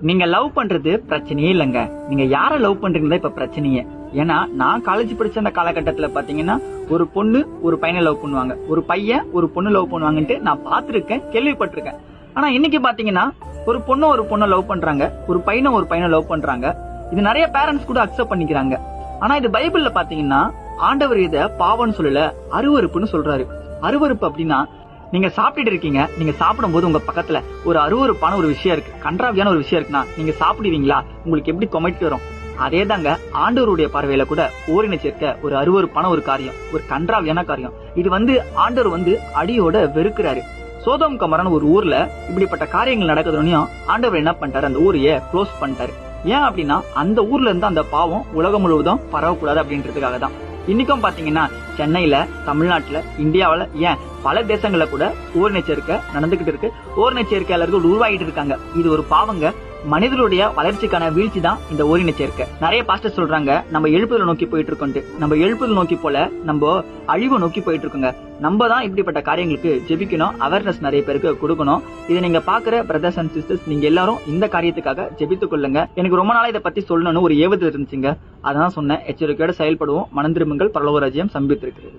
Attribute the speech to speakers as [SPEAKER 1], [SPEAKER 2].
[SPEAKER 1] நீங்க லவ் பண்றது பிரச்சனையே இல்லைங்க. நீங்க யார லவ் பண்றீங்களா இப்ப பிரச்சனையே. ஏன்னா நான் காலேஜ் படிச்ச அந்த காலகட்டத்துல பாத்தீங்கன்னா ஒரு பொண்ணு ஒரு பையனை லவ் பண்ணுவாங்க, ஒரு பையன் ஒரு பொண்ணு லவ் பண்ணுவாங்கன்ட்டு நான் பாத்திருக்கேன், கேள்விப்பட்டிருக்கேன். ஆனா இன்னைக்கு பாத்தீங்கன்னா ஒரு பொண்ணை லவ் பண்றாங்க, ஒரு பையனை லவ் பண்றாங்க. இது நிறைய பேரண்ட்ஸ் கூட அக்செப்ட் பண்ணிக்கிறாங்க. ஆனா இது பைபிள்ல பாத்தீங்கன்னா ஆண்டவர் இத பாவம்னு சொல்லல, அருவருப்புன்னு சொல்றாரு. அருவருப்பு அப்படின்னா நீங்க சாப்பிட்டு இருக்கீங்க, நீங்க சாப்பிடும் போது உங்க பக்கத்துல ஒரு அருவருப்பான ஒரு விஷயம் இருக்கு, கன்றாவியான ஒரு விஷயம் இருக்குன்னா நீங்க சாப்பிடுவீங்களா? உங்களுக்கு எப்படி கொமைட்டு வரும்? அதே தாங்க ஆண்டவருடைய பார்வையில கூட ஓரின சேர்க்க ஒரு அருவருப்பான ஒரு காரியம், ஒரு கன்றாவியான காரியம். இது ஆண்டவர் அடியோட வெறுக்கிறாரு. சோதோம் கமரான ஒரு ஊர்ல இப்படிப்பட்ட காரியங்கள் நடக்குதுன்னு ஆண்டவர் என்ன பண்ணிட்டாரு, அந்த ஊரையே க்ளோஸ் பண்ணிட்டாரு. ஏன் அப்படின்னா அந்த ஊர்ல இருந்து அந்த பாவம் உலகம் முழுவதும் பரவக்கூடாது அப்படின்றதுக்காக தான். இன்னைக்கும் பாத்தீங்கன்னா சென்னையில, தமிழ்நாட்டுல, இந்தியாவில, ஏன் பல தேசங்கள்ல கூட ஓரின சேர்க்கை நடந்துகிட்டு இருக்கு. ஓரின சேர்க்கையாளர்கள் உருவாகிட்டு இருக்காங்க. இது ஒரு பாவங்க. மனிதனுடைய வளர்ச்சிக்கான வீழ்ச்சி தான் இந்த ஓரின சேர்க்கை. நிறைய பாஸ்டர் சொல்றாங்க நம்ம எழுப்புதல் நோக்கி போயிட்டு இருக்கோம். நம்ம எழுப்புதல் நோக்கி போல நம்ம அழிவை நோக்கி போயிட்டு இருக்கோங்க. நம்ம தான் இப்படிப்பட்ட காரியங்களுக்கு ஜெபிக்கணும், அவேர்னஸ் நிறைய பேருக்கு கொடுக்கணும். இதை நீங்க பாக்குற பிரதர்ஸ் அண்ட் சிஸ்டர்ஸ், நீங்க எல்லாரும் இந்த காரியத்துக்காக ஜெபித்துக் கொள்ளுங்க. எனக்கு ரொம்ப நாளா இதை பத்தி சொல்லணும்னு ஒரு ஏவுதல் இருந்துச்சுங்க, அதான் சொன்னேன். எச்சரிக்கையோட செயல்படுவோம். மனம் திரும்புங்கள், பரலோக ராஜ்யம் சமீபித்திருக்கிறது.